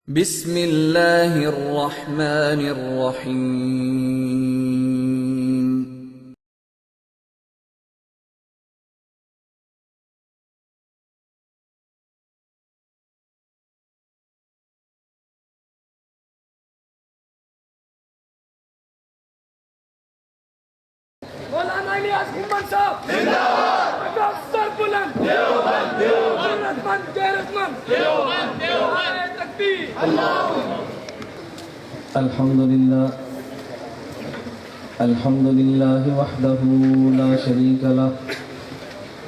بسم اللہ الرحمن الرحیم۔ مولانا الیاس ہمت صاحب زندہ باد، سر بلند دیوبند، غیرت مند غیرت مند دیوبند، نعرہ تکبیر الحمد للہ وحدہ لا شریک لہ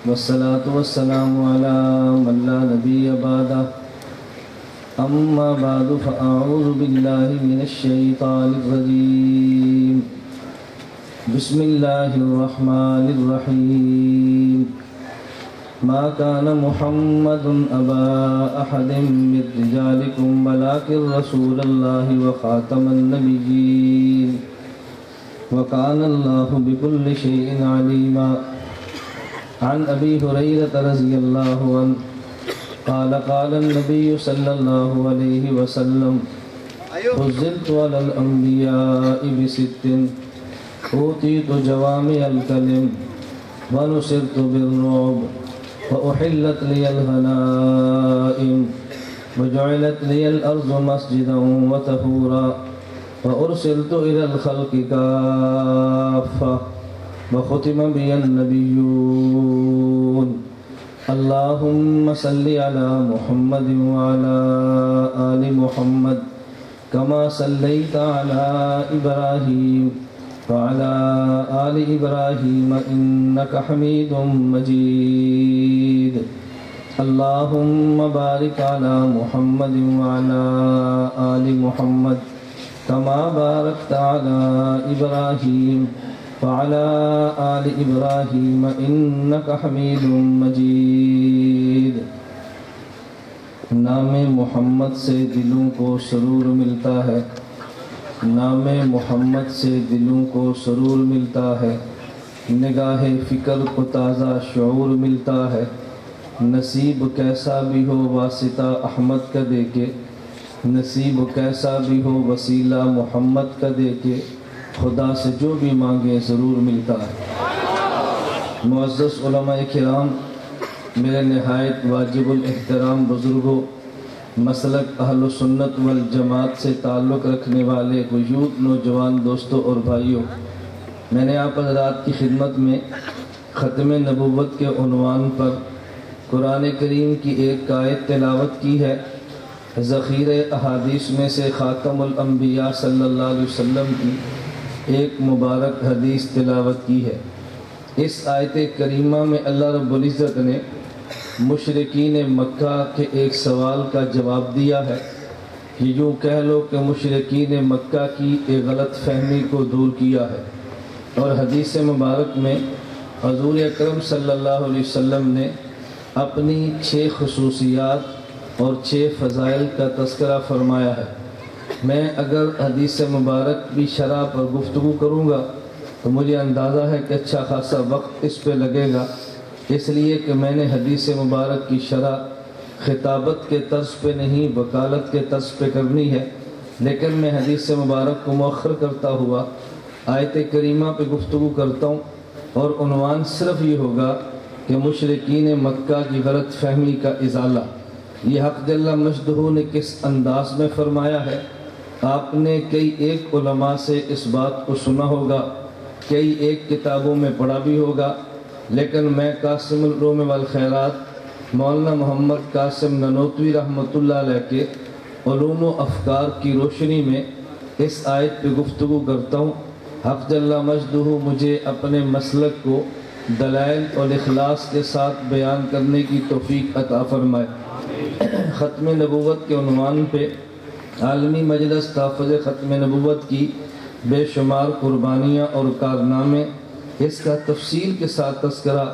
والصلاة والسلام علی من لا نبی بعدہ اما بعد فاعوذ باللہ من الشیطان الرجیم بسم اللہ الرحمن الرحیم ما كان محمد ابا احد من رجالكم ولكن رسول الله وخاتم النبيين وكان الله بكل شيء عليما عن ابي هريره رضي الله عنه قال النبي صلى الله عليه وسلم فضلت على الانبياء بست اوتيت جوامع الكلم ونصرت بالرعب وأحلت لي الغنائم وجعلت لي الأرض مسجدا وطهورا وأرسلت إلى الخلق كافة وختم بي النبيون اللهم صل على محمد وعلى آل محمد كما صليت على إبراهيم وعلى آل إبراهيم إنك حميد مجيد اللهم بارك على محمد وعلى آل محمد كما باركت على إبراهيم وعلى آل إبراهيم إنك حميد مجيد نام محمد سے دلوں کو سرور ملتا ہے، نام محمد سے دلوں کو سرور ملتا ہے، نگاہ فکر کو تازہ شعور ملتا ہے، نصیب کیسا بھی ہو واسطہ احمد کا دے کے، نصیب کیسا بھی ہو وسیلہ محمد کا دے کے، خدا سے جو بھی مانگے ضرور ملتا ہے۔ معزز علماء کرام، میرے نہایت واجب الاحترام بزرگوں، مسلک اہل سنت والجماعت سے تعلق رکھنے والے وجود نوجوان دوستوں اور بھائیوں، میں نے آپ حضرات کی خدمت میں ختم نبوت کے عنوان پر قرآن کریم کی ایک آیت تلاوت کی ہے۔ ذخیرہ احادیث میں سے خاتم الانبیاء صلی اللہ علیہ وسلم کی ایک مبارک حدیث تلاوت کی ہے۔ اس آیت کریمہ میں اللہ رب العزت نے مشرکین مکہ کے ایک سوال کا جواب دیا ہے۔ یہ یوں کہہ لو کہ مشرکین مکہ کی ایک غلط فہمی کو دور کیا ہے، اور حدیث مبارک میں حضور اکرم صلی اللہ علیہ وسلم نے اپنی 6 خصوصیات اور 6 فضائل کا تذکرہ فرمایا ہے۔ میں اگر حدیث مبارک کی شرح پر گفتگو کروں گا تو مجھے اندازہ ہے کہ اچھا خاصا وقت اس پہ لگے گا، اس لیے کہ میں نے حدیث مبارک کی شرح خطابت کے طرز پہ نہیں وکالت کے طرز پہ کرنی ہے، لیکن میں حدیث مبارک کو مؤخر کرتا ہوا آیت کریمہ پہ گفتگو کرتا ہوں، اور عنوان صرف یہ ہوگا کہ مشرکین مکہ کی غلط فہمی کا ازالہ۔ یہ حق جل مجدہ نے کس انداز میں فرمایا ہے؟ آپ نے کئی ایک علماء سے اس بات کو سنا ہوگا، کئی ایک کتابوں میں پڑھا بھی ہوگا، لیکن میں قاسم العلوم والخیرات مولانا محمد قاسم ننوتوی رحمۃ اللہ علیہ کے علوم و افکار کی روشنی میں اس آیت پہ گفتگو کرتا ہوں۔ حق جل مجدہ مجھے اپنے مسلک کو دلائل اور اخلاص کے ساتھ بیان کرنے کی توفیق عطا فرمائے۔ ختم نبوت کے عنوان پہ عالمی مجلس تحفظ ختم نبوت کی بے شمار قربانیاں اور کارنامے، اس کا تفصیل کے ساتھ تذکرہ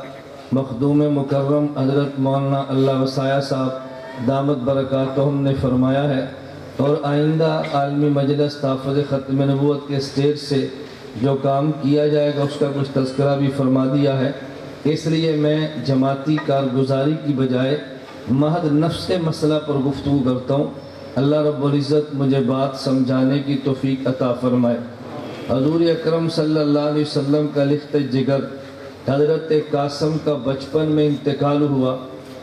مخدوم مکرم حضرت مولانا اللہ وسایہ صاحب دامت برکاتہم نے فرمایا ہے، اور آئندہ عالمی مجلس تحفظ ختم نبوت کے اسٹیج سے جو کام کیا جائے گا اس کا کچھ تذکرہ بھی فرما دیا ہے۔ اس لیے میں جماعتی کارگزاری کی بجائے محض نفس مسئلہ پر گفتگو کرتا ہوں اللہ رب العزت مجھے بات سمجھانے کی توفیق عطا فرمائے۔ حضور اکرم صلی اللہ علیہ وسلم کا لخت جگر حضرت قاسم کا بچپن میں انتقال ہوا۔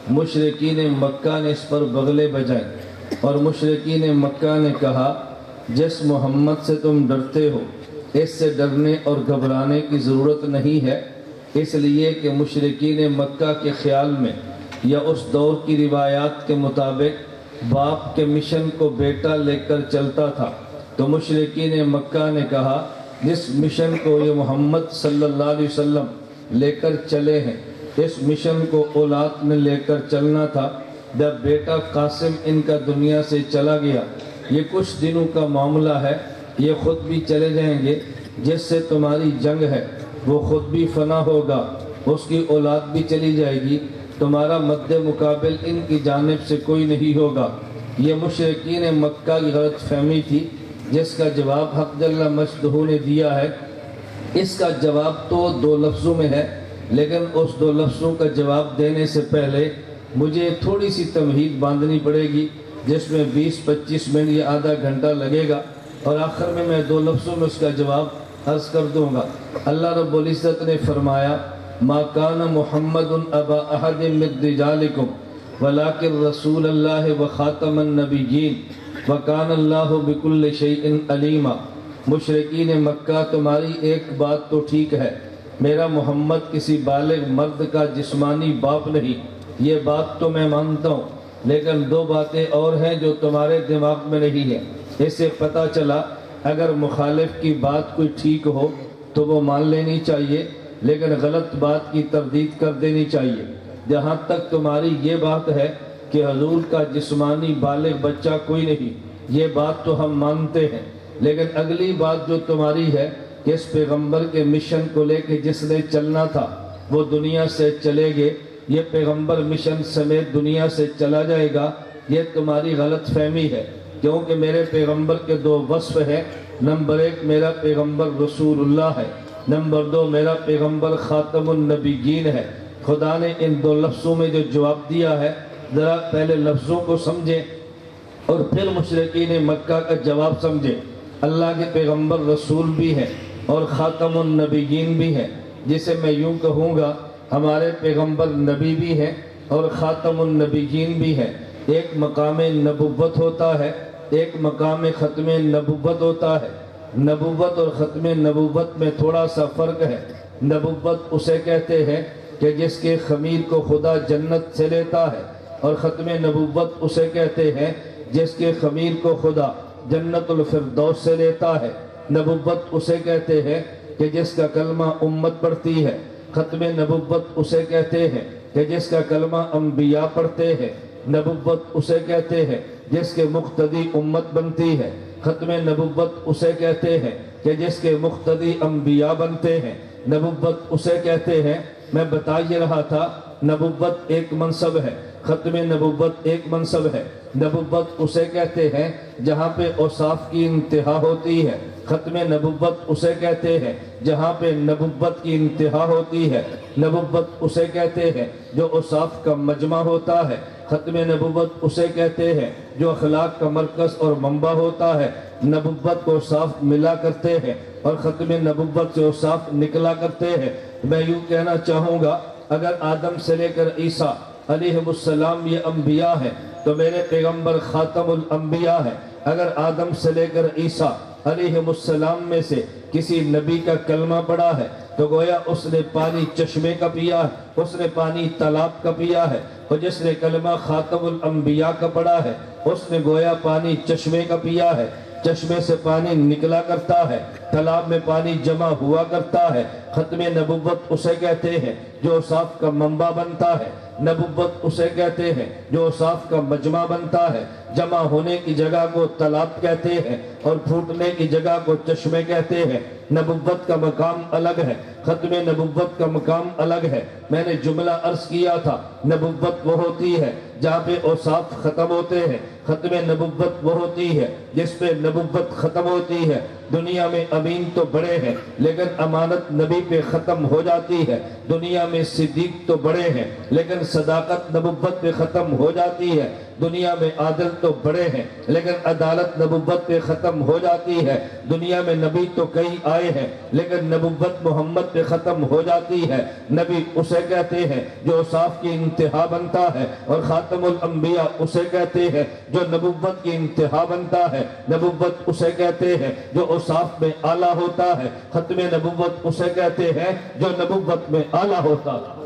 مشرکین مکہ نے اس پر بغلے بجائے اور مشرکین مکہ نے کہا جس محمد سے تم ڈرتے ہو اس سے ڈرنے اور گھبرانے کی ضرورت نہیں ہے، اس لیے کہ مشرکین مکہ کے خیال میں یا اس دور کی روایات کے مطابق باپ کے مشن کو بیٹا لے کر چلتا تھا، تو مشرکین مکہ نے کہا جس مشن کو یہ محمد صلی اللہ علیہ وسلم لے کر چلے ہیں اس مشن کو اولاد نے لے کر چلنا تھا۔ جب بیٹا قاسم ان کا دنیا سے چلا گیا، یہ کچھ دنوں کا معاملہ ہے، یہ خود بھی چلے جائیں گے، جس سے تمہاری جنگ ہے وہ خود بھی فنا ہوگا، اس کی اولاد بھی چلی جائے گی، تمہارا مد مقابل ان کی جانب سے کوئی نہیں ہوگا۔ یہ مشرکین مکہ کی غلط فہمی تھی جس کا جواب حق جل مجدہ نے دیا ہے۔ اس کا جواب تو 2 لفظوں میں ہے، لیکن اس 2 لفظوں کا جواب دینے سے پہلے مجھے تھوڑی سی تمہید باندھنی پڑے گی جس میں 20-25 منٹ یا آدھا گھنٹہ لگے گا، اور آخر میں 2 لفظوں میں اس کا جواب عرض کر دوں گا۔ اللہ رب العزت نے فرمایا ما کان محمد ابا احد من رجالکم ولکن رسول اللہ وخاتم النبیین وکان اللہ بکل شیء علیما۔ مشرکین مکہ تمہاری ایک بات تو ٹھیک ہے، میرا محمد کسی بالغ مرد کا جسمانی باپ نہیں، یہ بات تو میں مانتا ہوں، لیکن 2 باتیں اور ہیں جو تمہارے دماغ میں نہیں ہیں۔ اس سے پتہ چلا اگر مخالف کی بات کوئی ٹھیک ہو تو وہ مان لینی چاہیے، لیکن غلط بات کی تردید کر دینی چاہیے۔ جہاں تک تمہاری یہ بات ہے کہ حضور کا جسمانی بالغ بچہ کوئی نہیں، یہ بات تو ہم مانتے ہیں، لیکن اگلی بات جو تمہاری ہے کہ اس پیغمبر کے مشن کو لے کے جس نے چلنا تھا وہ دنیا سے چلے گئے، یہ پیغمبر مشن سمیت دنیا سے چلا جائے گا، یہ تمہاری غلط فہمی ہے، کیونکہ میرے پیغمبر کے 2 وصف ہیں۔ نمبر 1 میرا پیغمبر رسول اللہ ہے، نمبر 2 میرا پیغمبر خاتم النبیین ہے۔ خدا نے ان 2 لفظوں میں جو جواب دیا ہے، ذرا پہلے لفظوں کو سمجھیں اور پھر مشرکین مکہ کا جواب سمجھیں۔ اللہ کے پیغمبر رسول بھی ہیں اور خاتم النبیین بھی ہیں، جسے میں یوں کہوں گا ہمارے پیغمبر نبی بھی ہیں اور خاتم النبیین بھی ہیں۔ ایک مقام نبوت ہوتا ہے، ایک مقام ختم نبوت ہوتا ہے۔ نبوت اور ختم نبوت میں تھوڑا سا فرق ہے۔ نبوت اسے کہتے ہیں کہ جس کے خمیر کو خدا جنت سے لیتا ہے، اور ختم نبوت اسے کہتے ہیں جس کے خمیر کو خدا جنت الفردوس سے لیتا ہے۔ نبوت اسے کہتے ہیں کہ جس کا کلمہ امت پڑھتی ہے، ختم نبوت اسے کہتے ہیں کہ جس کا کلمہ انبیاء پڑھتے ہیں۔ نبوت اسے کہتے ہیں جس کے مقتدی امت بنتی ہے، ختم نبوت اسے کہتے ہیں کہ جس کے مقتدی انبیاء بنتے ہیں۔ نبوت اسے کہتے ہیں، میں بتا یہ رہا تھا، نبوت ایک منصب ہے، ختم نبوت ایک منصب ہے۔ نبوت اسے کہتے ہیں جہاں پہ اوصاف کی انتہا ہوتی ہے، ختم نبوت اسے کہتے ہیں جہاں پہ نبوت کی انتہا ہوتی ہے۔ نبوت اسے کہتے ہیں جو اوصاف کا مجمع ہوتا ہے، ختم نبوت اسے کہتے ہیں جو اخلاق کا مرکز اور منبع ہوتا ہے۔ نبوت کو اوصاف ملا کرتے ہیں اور ختم نبوت سے اوصاف نکلا کرتے ہیں۔ میں یوں کہنا چاہوں گا اگر آدم سے لے کر عیسیٰ علیہ السلام یہ انبیاء ہیں تو میرے پیغمبر خاتم الانبیاء ہے۔ اگر آدم سے لے کر عیسیٰ علیہ السلام میں سے کسی نبی کا کلمہ پڑھا ہے تو گویا اس نے پانی چشمے کا پیا ہے، اس نے پانی تالاب کا پیا ہے، اور جس نے کلمہ خاتم الانبیاء کا پڑھا ہے اس نے گویا پانی چشمے کا پیا ہے۔ چشمے سے پانی نکلا کرتا ہے، تالاب میں پانی جمع ہوا کرتا ہے۔ ختم نبوت اسے کہتے ہیں جو اوصاف کا منبع بنتا ہے۔ نبوت اسے کہتے ہیں جو اوصاف کا مجمع بنتا ہے۔ جمع ہونے کی جگہ کو تالاب کہتے ہیں اور پھوٹنے کی جگہ کو چشمے کہتے ہیں۔ نبوت کا مقام الگ ہے، ختم نبوت کا مقام الگ ہے۔ میں نے جملہ عرض کیا تھا، نبوت وہ ہوتی ہے جہاں پہ اوصاف ختم ہوتے ہیں، ختم نبوت وہ ہوتی ہے جس پہ نبوت ختم ہوتی ہے۔ دنیا میں امین تو بڑے ہیں لیکن امانت نبی پہ ختم ہو جاتی ہے۔ دنیا میں صدیق تو بڑے ہیں لیکن صداقت نبوت پہ ختم ہو جاتی ہے۔ دنیا میں عادل تو بڑے ہیں لیکن عدالت نبوت پہ ختم ہو جاتی ہے۔ دنیا میں نبی تو کئی آئے ہیں لیکن نبوت محمد پہ ختم ہو جاتی ہے۔ نبی اسے کہتے ہیں جو اوصاف کی انتہا بنتا ہے، اور خاتم الانبیاء اسے کہتے ہیں جو نبوت کی انتہا بنتا ہے۔ نبوت اسے کہتے ہیں جو اوصاف میں اعلیٰ ہوتا ہے، ختم نبوت اسے کہتے ہیں جو نبوت میں اعلیٰ ہوتا ہے۔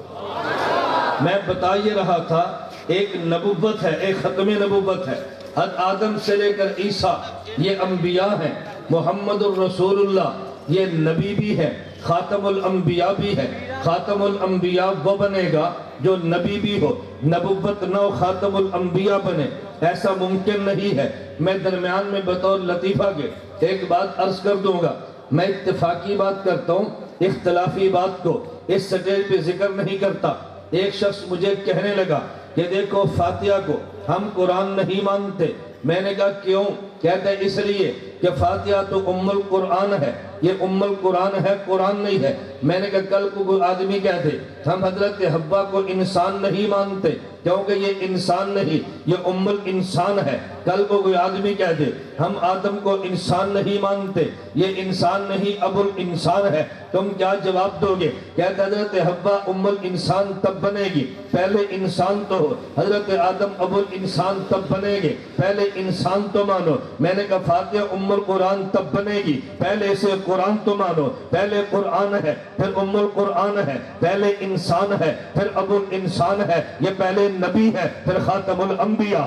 میں بتا یہ رہا تھا، ایک نبوت ہے، ایک ختم نبوت ہے۔ حضرت آدم سے لے کر عیسیٰ یہ انبیاء ہیں۔ محمد الرسول اللہ یہ نبی بھی ہے، خاتم الانبیاء بھی ہے۔ خاتم الانبیاء وہ بنے گا جو نبی بھی ہو، نبوت نہ ہو خاتم الانبیاء بنے، ایسا ممکن نہیں ہے۔ میں درمیان میں بطور لطیفہ کے ایک بات عرض کر دوں گا، میں اتفاقی بات کرتا ہوں، اختلافی بات کو اس سٹیج پہ ذکر نہیں کرتا۔ ایک شخص مجھے کہنے لگا کہ دیکھو فاتحہ کو ہم قرآن نہیں مانتے۔ میں نے کہا کیوں؟ کہتا ہے اس لیے کہ فاتحہ تو ام القرآن ہے، یہ ام القرآن ہے، قرآن نہیں ہے۔ میں نے کہا کل کو کوئی آدمی کہتے ہم حضرت حوا کو انسان نہیں مانتے کیونکہ یہ انسان نہیں، یہ ام الانسان ہے۔ کل کو کوئی آدمی کہتے ہم آدم کو انسان نہیں مانتے، یہ انسان نہیں ابو الانسان ہے، تم کیا جواب دو گے؟ کہتا حضرت حوا ام الانسان تب بنے گی، پہلے انسان تو ہو۔ حضرت آدم ابو الانسان تب بنے گے، پہلے انسان تو مانو۔ میں نے کہا فاتحہ ام القرآن تب بنے گی، پہلے اسے قرآن تو مانو۔ پہلے قرآن ہے، پھر ام القرآن ہے، پہلے انسان ہے، پھر ابو الانسان ہے، یہ پہلے نبی ہے، پھر خاتم الانبیاء۔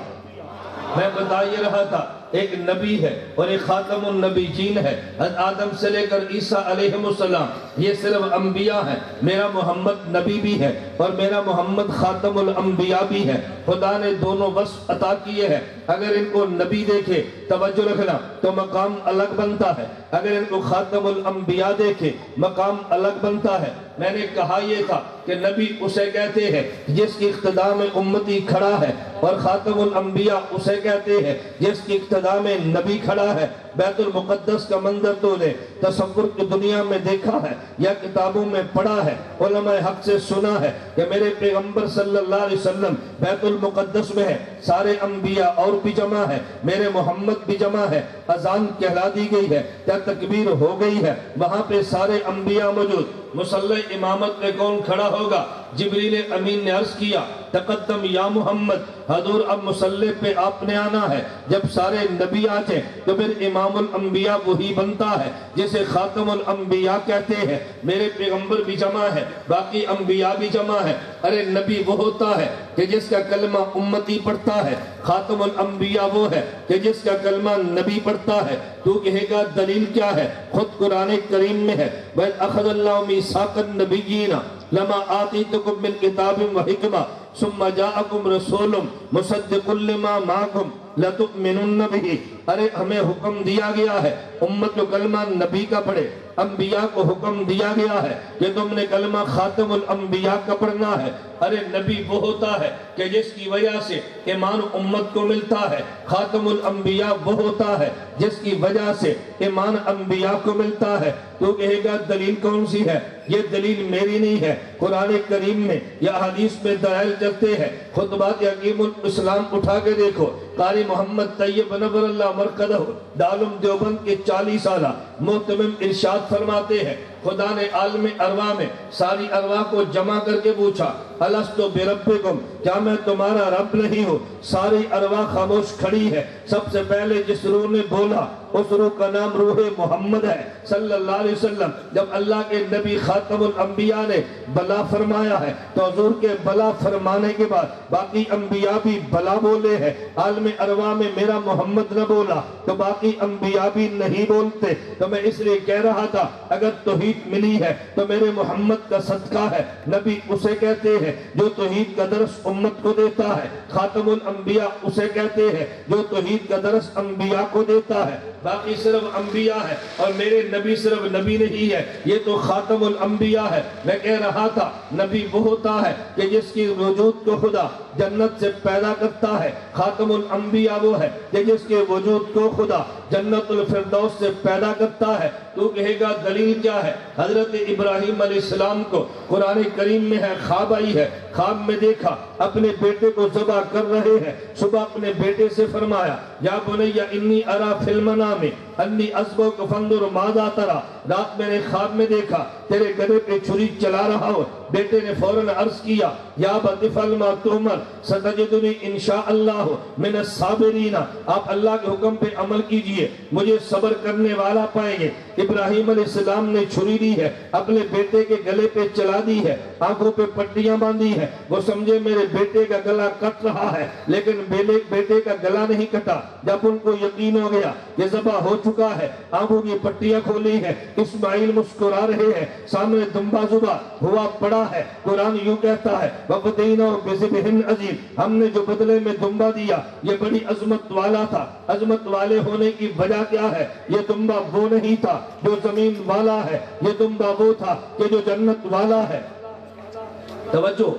میں بتا یہ رہا تھا ایک نبی ہے اور ایک خاتم النبیین ہے۔ حضرت آدم سے لے کر عیسیٰ علیہ السلام یہ صرف انبیاء ہیں، میرا محمد نبی بھی ہے اور میرا محمد خاتم الانبیاء بھی ہے۔ خدا نے دونوں وصف عطا کیے ہیں۔ اگر ان کو نبی دیکھے توجہ رکھنا تو مقام الگ بنتا ہے، اگر ان کو خاتم الانبیاء دیکھے مقام الگ بنتا ہے۔ میں نے کہا یہ تھا کہ نبی اسے کہتے ہیں جس کی اقتداء میں امتی کھڑا ہے، اور خاتم الانبیاء اسے کہتے ہیں جس کی اقتداء میں نبی کھڑا ہے۔ بیت المقدس کا منظر تو نے تصور کی دنیا میں دیکھا ہے یا کتابوں میں پڑھا ہے، علماء حق سے سنا ہے کہ میرے پیغمبر صلی اللہ علیہ وسلم بیت المقدس میں ہے، سارے انبیاء اور بھی جمع ہے، میرے محمد بھی جمع ہے، اذان کہلا دی گئی ہے، کیا تکبیر ہو گئی ہے، وہاں پہ سارے انبیاء موجود۔ مصلی امامت میں کون کھڑا ہوگا؟ جبریل امین نے عرض کیا تقدم یا محمد، حضور اب مصلی پہ آپ نے آنا ہے۔ جب سارے نبی آتے تو پھر امام الانبیاء وہی بنتا ہے جسے خاتم الانبیاء کہتے ہیں۔ میرے پیغمبر بھی جمع ہے، باقی انبیاء بھی جمع ہے۔ ارے نبی وہ ہوتا ہے کہ جس کا کلمہ امتی پڑھتا ہے، خاتم الانبیاء وہ ہے کہ جس کا کلمہ نبی پڑھتا ہے۔ تو کہے گا دلیل کیا ہے؟ خود قرآن کریم میں ہے وَإِذْ أَخَذَ اللَّهُ مِيثَاقَ النَّبِيِّينَ لَمَا آتَيْتُكُم مِّن كِتَابٍ وَحِكْمَةٍ ثُمَّ جَاءَكُمْ رَسُولٌ مُصَدِّقٌ لِّمَا مَعَكُمْ لَتُؤْمِنُنَّ بِهِ۔ ارے ہمیں حکم دیا گیا ہے امت کو کلمہ نبی کا پڑھے، انبیاء کو حکم دیا گیا ہے کہ تم نے کلمہ خاتم الانبیاء کا پڑھنا ہے۔ ارے نبی وہ ہوتا ہے کہ جس کی وجہ سے ایمان امت کو ملتا ہے، خاتم الانبیاء وہ ہوتا ہے جس کی وجہ سے ایمان انبیاء کو ملتا ہے۔ تو کہے گا دلیل کون سی ہے؟ یہ دلیل میری نہیں ہے، قرآن کریم میں یا حدیث میں دلائل چلتے ہیں۔ خطبات حکیم الاسلام اٹھا کے دیکھو، قاری محمد طیب نور اللہ مرقدہ دارالعلوم دیوبند کے 40 سالہ محتمم ارشاد فرماتے ہیں خدا نے عالم ارواح میں ساری ارواح کو جمع کر کے پوچھا الستو بربکم، کیا میں تمہارا رب نہیں ہوں؟ ساری ارواح خاموش کھڑی ہے۔ سب سے پہلے جس روح نے بولا اس روح کا نام روح محمد ہے صلی اللہ علیہ وسلم۔ جب اللہ کے نبی خاتم الانبیاء نے بلا فرمایا ہے تو حضور کے بلا فرمانے کے بعد باقی انبیاء بھی بلا بولے ہیں۔ عالم ارواح میں میرا محمد نہ بولا تو باقی انبیاء بھی نہیں بولتے۔ تو میں اس لیے کہہ رہا تھا اگر توحید توحید ملی ہے تو میرے محمد کا صدقہ ہے۔ نبی اسے کہتے ہیں جو توحید کا درس امت کو دیتا ہے۔ خاتم الانبیاء اسے کہتے ہیں جو توحید کا درس انبیاء کو دیتا ہے۔ باقی صرف انبیاء ہے اور میرے نبی صرف نبی نہیں ہے، یہ تو خاتم الانبیاء ہے۔ میں کہہ رہا تھا نبی وہ ہوتا ہے کہ جس کی وجود کو خدا جنت سے پیدا کرتا ہے۔ خاتم الانبیاء وہ ہے کہ جس کے وجود کو خدا جنت الفردوس سے پیدا کرتا ہے۔ تو کہے گا دلیل کیا ہے؟ حضرت ابراہیم علیہ السلام کو قرآن کریم میں ہے خواب آئی ہے، خواب میں دیکھا اپنے بیٹے کو ذبح کر رہے ہیں۔ صبح اپنے بیٹے سے فرمایا یا بنی انی ارا فی المنام انی اذبحک فانظر ماذا تری، رات میں نے خواب میں دیکھا تیرے گلے پہ چھری چلا رہا ہو۔ بیٹے نے فوراً عرض کیا یا ابت افعل ما تؤمر ستجدنی انشاء اللہ من الصابرین، آپ اللہ کے حکم پہ عمل کیجئے، مجھے صبر کرنے والا پائیں گے۔ ابراہیم علیہ السلام نے چھری لی ہے، اپنے بیٹے کے گلے پہ چلا دی ہے، آنکھوں پہ پٹیاں باندھی ہے۔ وہ سمجھے میرے بیٹے کا گلا کٹ رہا ہے، لیکن بیٹے کا گلا نہیں کٹا۔ جب ان کو یقین ہو گیا یہ ذبح ہو چکا ہے، آنکھوں کی پٹیاں کھولی ہے، اسماعیل مسکرا رہے ہیں، سامنے دمبا ذبح ہوا پڑا ہے۔ قرآن یوں کہتا ہے وَفَدَيْنَاهُ بِذِبْحٍ عَظِيمٍ، ہم نے جو بدلے میں دمبا دیا یہ بڑی عظمت والا تھا۔ عظمت والے ہونے کی وجہ کیا ہے؟ یہ دمبا وہ نہیں تھا جو زمین والا ہے، یہ دمبا وہ تھا کہ جو جنت والا ہے۔ توجہ،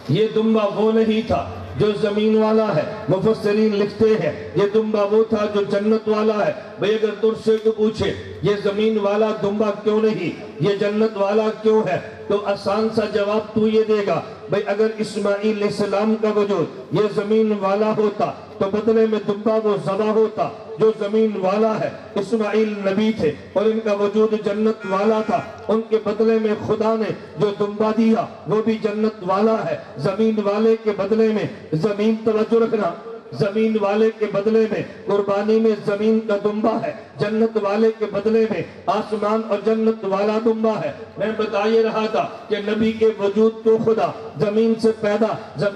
یہ دمبا وہ نہیں تھا جو زمین والا ہے۔ مفسرین لکھتے ہیں یہ دمبا وہ تھا جو جنت والا ہے۔ بھئی اگر تجھ سے کو پوچھے یہ زمین والا دمبا کیوں نہیں، یہ جنت والا کیوں ہے، تو آسان سا جواب تو یہ دے گا بھئی اگر اسماعیل علیہ السلام کا وجود یہ زمین والا ہوتا تو بدلے میں دمبا وہ ذبح ہوتا جو زمین والا ہے۔ اسماعیل نبی تھے اور ان کا وجود جنت والا تھا، ان کے بدلے میں خدا نے جو دمبا دیا وہ بھی جنت والا ہے۔ زمین والے کے بدلے میں زمین، توجہ رکھنا، زمین والے کے بدلے میں قربانی میں زمین کا دمبا ہے، جنت والے کے بدلے میں آسمان اور جنت والا دمبا ہے۔ میں بتا یہ رہا تھا کہ نبی کے وجود کو خدا زمین سے پیدا،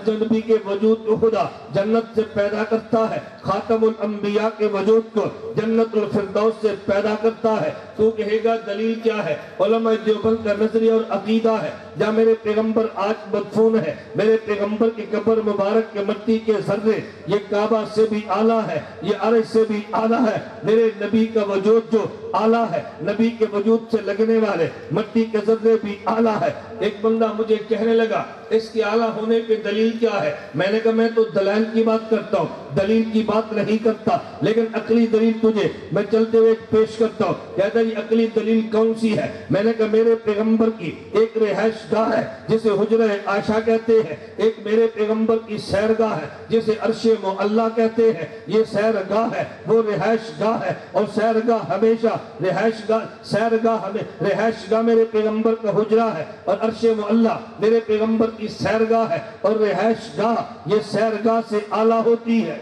نبی کے وجود کو خدا جنت سے پیدا کرتا ہے، خاتم الانبیاء کے وجود کو جنت الفردوس سے پیدا کرتا ہے۔ تو کہے گا دلیل کیا ہے؟ علماء دیوبند کا نظریہ اور عقیدہ ہے جہاں میرے پیغمبر آج مدفون ہے، میرے پیغمبر کی قبر مبارک کے مٹی کے ذرے یہ کعبہ سے بھی اعلیٰ ہے، یہ عرش سے بھی اعلیٰ ہے۔ میرے نبی کا وجود جو اعلیٰ ہے، نبی کے وجود سے لگنے والے مٹی کے ذرے بھی اعلیٰ ہے۔ ایک بندہ مجھے کہنے لگا اس کے اعلیٰ ہونے پہ دلیل کیا ہے؟ میں نے کہا میں تو دلائل کی بات کرتا ہوں، دلیل کی بات نہیں کرتا، لیکن عقلی دلیل تجھے میں چلتے ہوئے پیش کرتا ہوں۔ کہتا یہ عقلی دلیل کون سی ہے؟ میں نے کہا میرے پیغمبر کی ایک رہائش گاہ ہے جسے حجرہ عائشہ کہتے ہیں، ایک میرے پیغمبر کی سیرگاہ ہے جسے عرش معلیٰ کہتے ہیں۔ یہ سیرگاہ ہے، وہ رہائش گاہ ہے، اور سیرگاہ ہمیشہ رہائش گاہ، سیرگاہ ہمیں رہائش گاہ میرے پیغمبر کا حجرہ ہے، اور عرش معلیٰ میرے پیغمبر کی سیرگاہ ہے، اور رہائش گاہ یہ سیرگاہ سے اعلیٰ ہوتی ہے،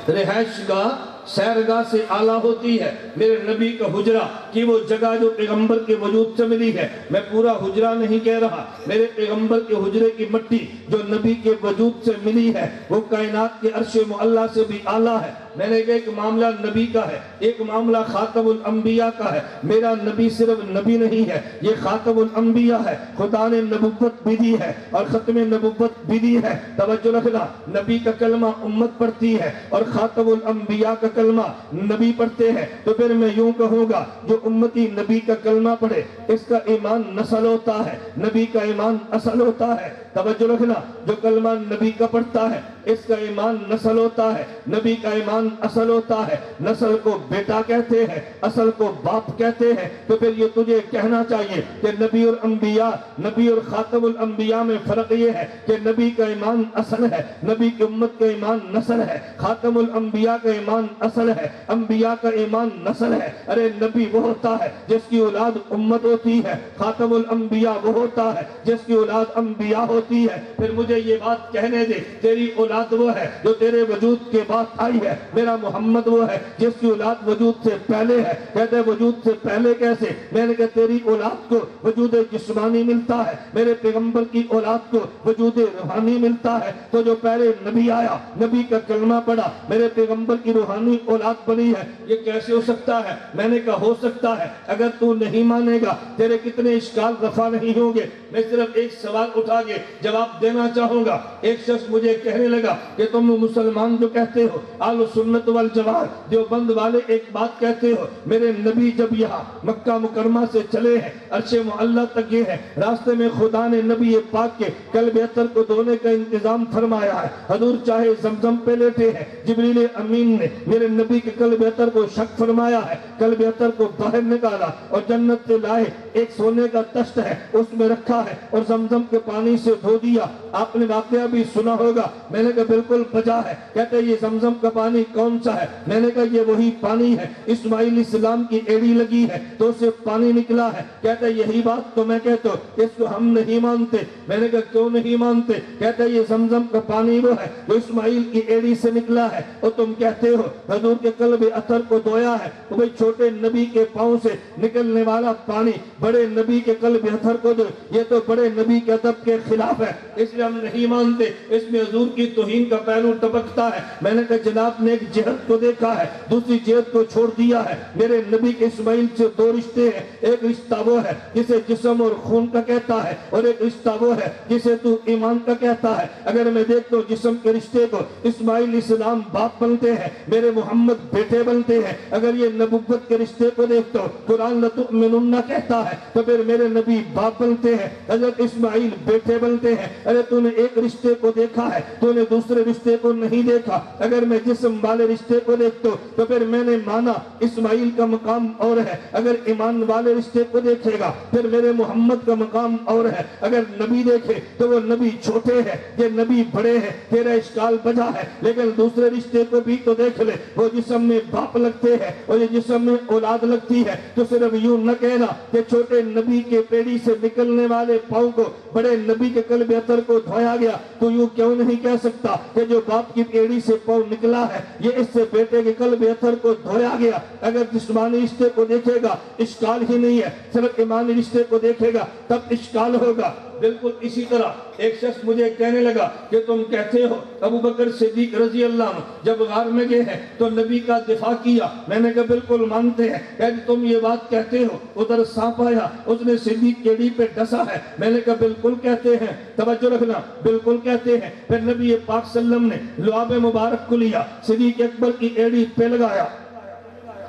رہائش گاہ سیرگاہ سے اعلیٰ ہوتی ہے۔ میرے نبی کا حجرہ کی وہ جگہ جو پیغمبر کے وجود سے ملی ہے، میں پورا حجرہ نہیں کہہ رہا، میرے پیغمبر کے حجرے کی مٹی جو نبی کے وجود سے ملی ہے وہ کائنات کے عرش معلیٰ سے بھی اعلیٰ ہے۔ میں نے کہا ایک معاملہ نبی کا ہے، ایک معاملہ خاتم الانبیاء کا ہے۔ میرا نبی صرف نبی نہیں ہے، یہ خاتم الانبیاء ہے، خدا نے نبوت بھی دی ہے اور ختم نبوت بھی دی ہے۔ توجہ رکھنا، نبی کا کلمہ امت پڑھتی ہے اور خاتم الانبیاء کا کلمہ نبی پڑھتے ہیں، تو پھر میں یوں کہوں گا جو امتی نبی کا کلمہ پڑھے اس کا ایمان نسل ہوتا ہے، نبی کا ایمان اصل ہوتا ہے۔ توجہ رکھنا، جو کلمہ نبی کا پڑھتا ہے اس کا ایمان نسل ہوتا ہے، نبی کا ایمان اصل ہوتا ہے۔ نسل کو بیٹا کہتے ہیں، اصل کو باپ کہتے ہیں، تو پھر یہ تجھے کہنا چاہیے کہ نبی اور انبیاء، نبی اور خاتم الانبیاء میں فرق یہ ہے کہ نبی کا ایمان اصل ہے، نبی کی امت کا ایمان نسل ہے، خاتم الانبیاء کا ایمان اصل ہے، انبیاء کا ایمان نسل ہے۔ ارے نبی وہ ہوتا ہے جس کی اولاد امت ہوتی ہے، خاتم الانبیاء وہ ہوتا ہے جس کی اولاد انبیاء ہوتی ہے۔ پھر مجھے یہ بات کہنے دے، تیری اولاد اولاد وہ ہے جو تیرے وجود کے بعد آئی ہے، میرا محمد وہ ہے جس کی اولاد وجود سے پہلے ہے۔ کہتے ہیں وجود سے پہلے کیسے؟ میں نے کہا تیری اولاد کو وجود جسمانی ملتا ہے، میرے پیغمبر کی اولاد کو وجود روحانی ملتا ہے۔ تو جو پہلے نبی آیا، نبی کا کلمہ پڑھا، میرے پیغمبر کی روحانی اولاد بنی ہے، یہ کیسے ہو سکتا ہے؟ میں نے کہا ہو سکتا ہے، اگر تو نہیں مانے گا تیرے کتنے اشکال رفع نہیں ہوں گے۔ میں صرف ایک سوال اٹھا کے جواب دینا چاہوں گا۔ ایک شخص مجھے کہنے لگا کہ تم مسلمان جو کہتے ہو اہل سنت والجماعت دیوبند والے ایک بات کہتے ہو، میرے نبی جب یہاں مکہ مکرمہ سے چلے ہیں، عرش معلی تک یہ ہے، راستے میں خدا نے نبی پاک کے قلب اطہر کو دھونے کا انتظام فرمایا ہے۔ حضور چاہے زمزم پہ لیٹے ہیں، جبریل امین نے میرے نبی کے قلب اطہر کو شک فرمایا ہے، قلب اطہر کو باہر نکالا اور جنت سے لائے ایک سونے کا تشت ہے اس میں رکھا ہے اور زمزم کے پانی سے دھو دیا۔ آپ نے واقعہ بھی سنا ہوگا۔ میں نے کہا بالکل بجا ہے۔ کہتے ہیں یہ زمزم کا پانی کون سا ہے؟ میں نے کہا یہ وہی پانی ہے، اسماعیل السلام کی ایڑی لگی ہے تو اسے پانی نکلا ہے۔ کہتے ہیں یہی بات تو میں کہتا ہوں، اس کو ہم نہیں مانتے۔ میں نے کہا کیوں نہیں مانتے؟ کہتے ہیں یہ زمزم کا پانی وہ ہے جو اسماعیل کی ایڑی سے نکلا ہے، اور تم کہتے ہو حضور کے قلب اطہر کو دھویا ہے۔ تو بھئی چھوٹے نبی کے پاؤں سے نکلنے والا پانی بڑے نبی کے قلب اطہر کو دو، یہ تو بڑے نبی کے ادب کے خلاف ہے، اس لیے ہم نہیں مانتے۔ اس میں حضور کی توہین کا پہلو ٹپکتا ہے۔ میں نے کہا جناب نے ایک جہت کو دیکھا ہے، دوسری جہت کو چھوڑ دیا ہے۔ میرے نبی کے اسماعیل سے دو رشتے ہیں، ایک رشتہ وہ ہے جسے جسم اور خون کا کہتا ہے، اور ایک رشتہ وہ ہے جسے تو ایمان کا کہتا ہے۔ اگر میں دیکھتا ہوں جسم کے رشتے کو، اسماعیل اسلام باپ بنتے ہیں، میرے محمد بیٹے بنتے ہیں۔ اگر یہ نبوت کے رشتے کو دیکھتا ہوں، قرآن لَتُؤْمِنُنَّ کہتا ہے، تو پھر میرے نبی باپ بنتے ہیں، حضرت اسماعیل بیٹے بنتے ہیں۔ ارے تو نے ایک رشتے کو دیکھا ہے، تو نے دوسرے رشتے کو نہیں دیکھا۔ اگر میں جسم والے رشتے کو دیکھتا ہوں تو پھر میں نے مانا اسماعیل کا مقام اور ہے، اگر ایمان والے رشتے کو دیکھے گا پھر میرے محمد کا مقام اور ہے۔ اگر نبی دیکھے تو وہ نبی چھوٹے ہیں، یہ نبی بڑے ہیں، تیرا اشکال بجا ہے۔ لیکن دوسرے رشتے کو بھی تو دیکھ لے، وہ جسم میں باپ لگتے ہیں اور یہ جسم میں اولاد لگتی ہے۔ تو صرف یوں نہ کہنا کہ چھوٹے نبی کے پیڑی سے نکلنے والے پاؤں کو بڑے نبی کے قلب اطہر کو دھویا گیا، تو یوں کیوں نہیں کہہ سکتا کہ جو باپ کی پیڑی سے پاؤں نکلا ہے یہ اس سے بیٹے کے قلب اطہر کو دھویا گیا۔ اگر جسمانی رشتے کو دیکھے گا اشکال ہی نہیں ہے، صرف ایمانی رشتے کو دیکھے گا تب اشکال ہوگا۔ بالکل اسی طرح ایک شخص مجھے کہنے لگا کہ تم کہتے ہو ابو بکر صدیق رضی اللہ عنہ جب غار میں گئے ہیں تو نبی کا دفاع کیا۔ میں نے کہا بالکل مانتے ہیں۔ کہ تم یہ بات کہتے ہو ادھر سانپ آیا اس نے صدیق کی ایڑی پہ ڈسا ہے۔ میں نے کہا بالکل کہتے ہیں، توجہ رکھنا، بالکل کہتے ہیں۔ پھر نبی پاک صلی اللہ علیہ وسلم نے لعاب مبارک کو لیا، صدیق اکبر کی ایڑی پہ لگایا۔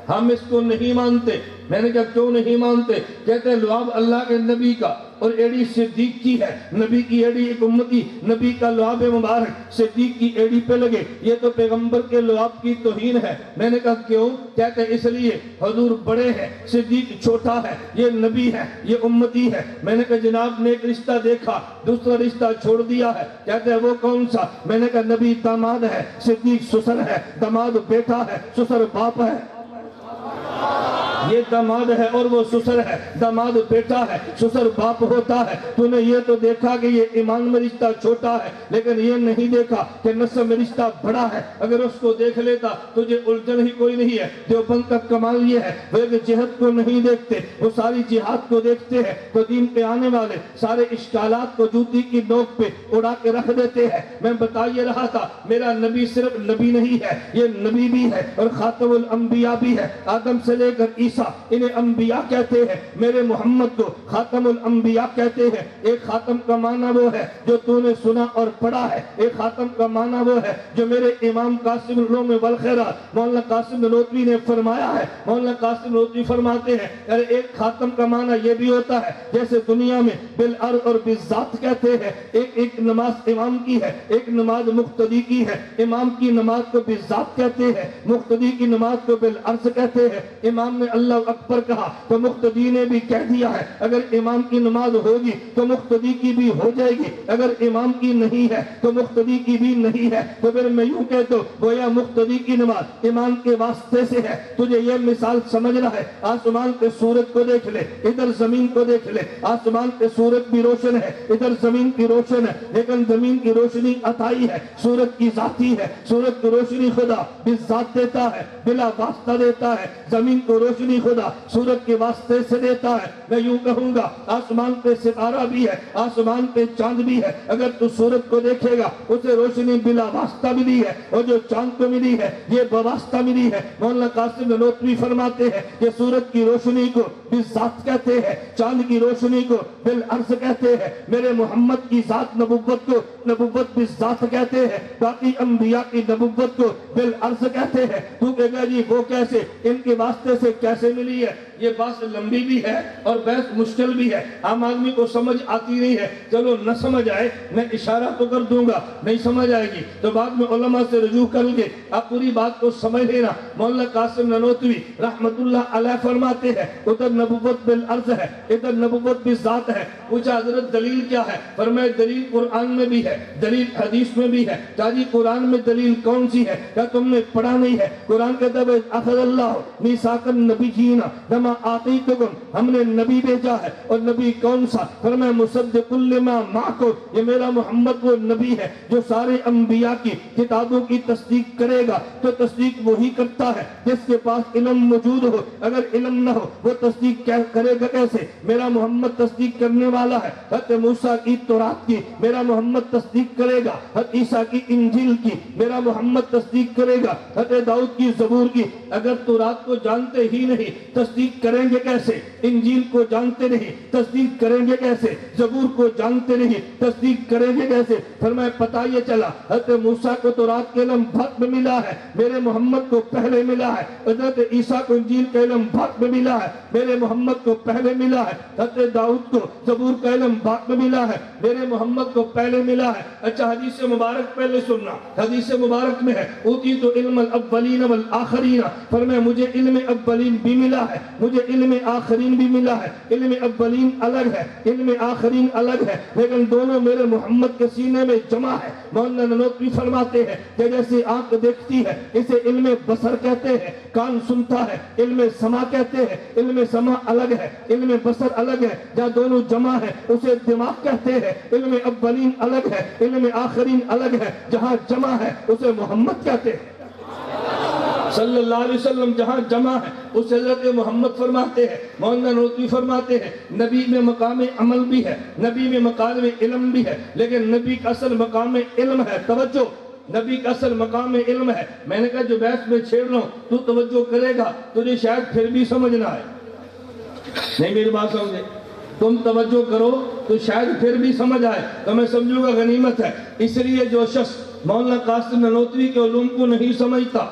ہم اس کو نہیں مانتے۔ میں نے کہا کیوں نہیں مانتے؟ کہتے ہیں لعاب اللہ کے نبی کا اور ایڑی صدیق کی ہے، نبی کی ایڑی ایک امتی، نبی کا لعاب مبارک صدیق کی ایڑی پہ لگے، یہ تو پیغمبر کے لعاب کی توہین ہے۔ میں نے کہا کیوں؟ کہتے ہیں اس لیے حضور بڑے ہیں، صدیق چھوٹا ہے، یہ نبی ہے، یہ امتی ہے۔ میں نے کہا جناب نے ایک رشتہ دیکھا دوسرا رشتہ چھوڑ دیا ہے۔ کہتے ہیں وہ کون سا؟ میں نے کہا نبی داماد ہے، صدیق سسر ہے، داماد بیٹا ہے، سسر باپ ہے۔ یہ داماد ہے اور وہ سسر ہے، داماد بیٹا ہے، سسر باپ ہوتا ہے۔ تو نے یہ تو دیکھا کہ یہ ایمان میں رشتہ چھوٹا ہے، لیکن یہ نہیں دیکھا کہ نسب میں رشتہ بڑا ہے۔ اگر اس کو دیکھ لیتا تجھے الجھن ہی کوئی نہیں ہے۔ دیوبند کا کمال یہ ہے وہ ایک جہت کو نہیں دیکھتے، وہ ساری جہات کو دیکھتے ہیں۔ تو دین پہ آنے والے سارے اشکالات کو جوتی کی نوک پہ اڑا کے رکھ دیتے ہیں۔ میں بتا یہ رہا تھا میرا نبی صرف نبی نہیں ہے، یہ نبی بھی ہے اور خاتم الانبیاء بھی ہے۔ آدم سے لے کر عیسیٰ انہیں انبیاء کہتے ہیں، میرے محمد کو خاتم الانبیاء کہتے ہیں۔ ایک خاتم کا معنی وہ ہے جو تو نے سنا اور پڑھا ہے، ایک خاتم کا معنی وہ ہے جو میرے امام قاسم العلوم والخیرات مولانا قاسم نانوتوی نے فرمایا ہے۔ مولانا قاسم نانوتوی فرماتے ہیں ارے ایک خاتم کا معنی یہ بھی ہوتا ہے جیسے دنیا میں بالعرض اور بالذات کہتے ہیں، ایک نماز امام کی ہے، ایک نماز مقتدی کی ہے۔ امام کی نماز کو بالذات کہتے ہیں، مقتدی کی نماز کو بالعرض کہتے ہیں۔ امام نے اللہ اکبر کہا تو مقتدی نے بھی کہہ دیا ہے، اگر امام کی نماز ہوگی تو مقتدی کی بھی ہو جائے گی، اگر امام کی نہیں ہے تو مقتدی کی بھی نہیں ہے۔ تو پھر میں یوں کہتا ہوں گویا مقتدی کی نماز امام کے واسطے سے ہے۔ تجھے یہ مثال سمجھنا ہے، آسمان پہ سورج کو دیکھ لے، ادھر زمین کو دیکھ لے، آسمان پہ سورج بھی روشن ہے، ادھر زمین کی روشن ہے، لیکن زمین کی روشنی عطائی ہے، سورج کی ذاتی ہے۔ سورج کی روشنی خدا بالذات دیتا ہے، بلا واسطہ دیتا ہے۔ زمین کو روشنی خدا سورج کے واسطے سے دیتا ہے۔ میں یوں کہوں گا آسمان پہ ستارہ بھی ہے، آسمان پہ چاند بھی ہے، اگر تو سورج کو دیکھے گا اسے روشنی بلا واسطہ ملی ہے، اور جو چاند کو ملی ہے یہ بواسطہ ملی ہے۔ مولانا قاسم نانوتوی فرماتے ہیں کہ سورج کی روشنی کو بالذات کہتے ہیں، چاند کی روشنی کو بالعرض کہتے ہیں، میرے محمد کی ذات نبوت کو نبوت بالذات کہتے ہیں، باقی انبیاء کی نبوت کو بالعرض کہتے ہیں۔ تو کہے گا جی وہ کیسے، ان کے واسطے سے کیسے ملی ہے؟ یہ بات لمبی بھی ہے اور بحث مشکل بھی ہے، عام آدمی کو سمجھ آتی نہیں ہے۔ چلو نہ سمجھ آئے میں اشارہ تو کر دوں گا، نہیں سمجھ آئے گی تو بعد میں علماء سے رجوع کریں گے، آپ پوری بات کو سمجھ لینا۔ مولانا قاسم نانوتوی رحمت اللہ علیہ فرماتے ہیں ادھر نبوت بالعرض ہے، ادھر نبوت بالذات ہے۔ پوچھا حضرت دلیل کیا ہے؟ فرمایا دلیل قرآن میں بھی ہے، دلیل حدیث میں بھی ہے۔ کہا جی قرآن میں دلیل کون سی ہے؟ کیا تم نے پڑھا نہیں ہے؟ قرآن کہتا ہے اخذ اللہ میثاق النبیین بما آتیتکم، ہم نے نبی بھیجا ہے، اور نبی کون سا؟ فرمایا مصدق لما معکم، یہ میرا محمد وہ نبی ہے جو سارے انبیاء کی کتابوں کی تصدیق کرے گا۔ تو تصدیق وہی کرتا ہے جس کے پاس علم موجود ہو، اگر علم نہ ہو وہ تصدیق کرے گا کیسے؟ میرا محمد تصدیق کرنے والا ہے، حضرت موسیٰ کی تورات کی میرا محمد تصدیق کرے گا، حضرت عیسیٰ کی انجیل کی میرا محمد تصدیق کرے گا، حضرت داؤد کی زبور کی۔ اگر تورات کو جانتے ہی نہیں تصدیق کریں گے کیسے؟ انجیل کو جانتے نہیں تصدیق کریں گے کیسے؟ زبور کو جانتے نہیں تصدیق کریں گے کیسے؟ فرمایا پتہ یہ چلا حضرت موسیٰ کو تورات کے علم بعد میں ملا ہے، میرے محمد کو پہلے ملا ہے۔ حضرت عیسیٰ کو انجیل کا علم بعد میں ملا ہے، میرے محمد کو پہلے ملا ہے۔ حضرت داؤد کو زبور کا علم بعد میں ملا ہے، میرے محمد کو پہلے ملا ہے۔ اچھا حدیث مبارک پہلے سننا، حدیث مبارک میں ہے اوتیت علم الاولین والآخرین، فرمایا مجھے علم اولین بھی ملا ہے، مجھے علم آخرین بھی ملا ہے۔ علم اولین الگ ہے، علم آخرین الگ ہے، لیکن دونوں میرے محمد کے سینے میں جمع ہے۔ مولانا نانوتوی فرماتے ہیں کہ جیسے آنکھ دیکھتی ہے اسے علم بصر کہتے ہیں، کان سنتا ہے علم سماع کہتے ہیں، علم سماع الگ ہے، علم بصر الگ ہے، جہاں دونوں جمع ہے اسے دماغ کہتے ہیں۔ علم اولین الگ ہے، علم آخرین الگ ہے، جہاں جمع ہے اسے محمد کہتے ہیں صلی اللہ علیہ وسلم، جہاں جمع ہے اس حضرت محمد فرماتے ہیں۔ مولانا نانوتوی فرماتے ہیں نبی میں مقام عمل بھی ہے، نبی میں مقام علم بھی ہے، لیکن نبی کا اصل مقام علم ہے۔ توجہ، نبی کا اصل مقام علم ہے۔ میں نے کہا جو بحث میں چھیڑ رہا ہوں تو توجہ کرے گا تجھے شاید پھر بھی سمجھنا ہے، نہیں میری بات سمجھے، تم توجہ کرو تو شاید پھر بھی سمجھ آئے تو میں سمجھوں گا غنیمت ہے۔ اس لیے جو شخص مولانا قاسم نانوتوی کے علوم کو نہیں سمجھتا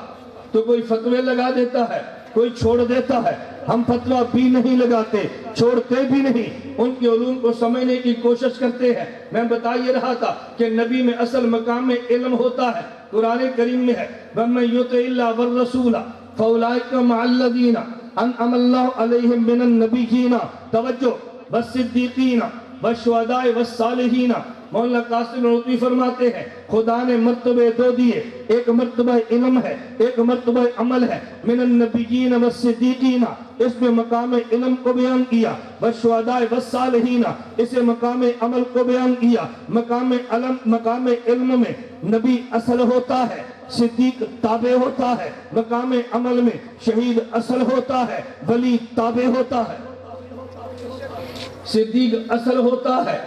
تو کوئی فتوے لگا دیتا ہے، کوئی چھوڑ دیتا ہے۔ ہم فتویٰ بھی نہیں لگاتے، چھوڑتے بھی نہیں، ان کے علوم کو سمجھنے کی کوشش کرتے ہیں۔ میں بتا یہ رہا تھا کہ نبی میں اصل مقام علم ہوتا ہے، قرآن کریم میں ہے وَمَن يُطِعِ اللَّهَ وَالرَّسُولَ فَأُولَٰئِكَ مَعَ الَّذِينَ أَنْعَمَ اللَّهُ عَلَيْهِم مِّنَ النَّبِيِّينَ، توجہ، وَالصِّدِّيقِينَ وَالشُّهَدَاءِ وَالصَّالِحِينَ۔ مولانا قاسم نانوتوی فرماتے ہیں خدا نے مرتبے دو دیے، ایک مرتبہ علم ہے، ایک مرتبہ عمل ہے۔ من النبیین والصدیقین، اس میں مقام علم کو بیان کیا، والشہداء والصالحین، اسے مقام عمل کو بیان کیا۔ مقام علم میں نبی اصل ہوتا ہے، صدیق تابع ہوتا ہے، مقام عمل میں شہید اصل ہوتا ہے، ولی تابع ہوتا ہے۔ صدیق اصل ہوتا ہے،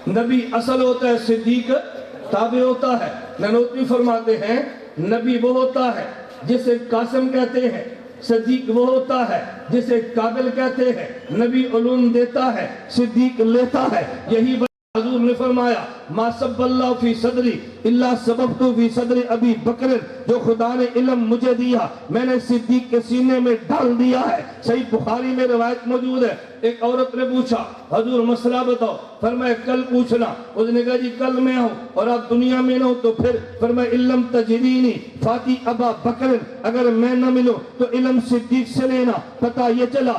نبی اصل ہوتا ہے، صدیق تابع ہوتا ہے۔ نانوتوی فرماتے ہیں نبی وہ ہوتا ہے جسے قاسم کہتے ہیں، صدیق وہ ہوتا ہے جسے قابل کہتے ہیں۔ نبی علوم دیتا ہے، صدیق لیتا ہے۔ یہی حضور نے فرمایا ما سب اللہ فی صدری اللہ سببت فی صدر ابی بکر، جو خدا نے علم مجھے دیا میں نے صدیق کے سینے میں ڈال دیا ہے۔ صحیح بخاری میں روایت موجود ہے، ایک عورت نے پوچھا حضور مسئلہ بتاؤ، فرمایا کل پوچھنا۔ اس نے کہا جی کل میں ہوں اور آپ دنیا میں نہ ہو تو پھر؟ فرمایا علم تجرینی فاتی ابا بکر، اگر میں نہ ملوں تو علم صدیق سے لینا۔ پتہ یہ چلا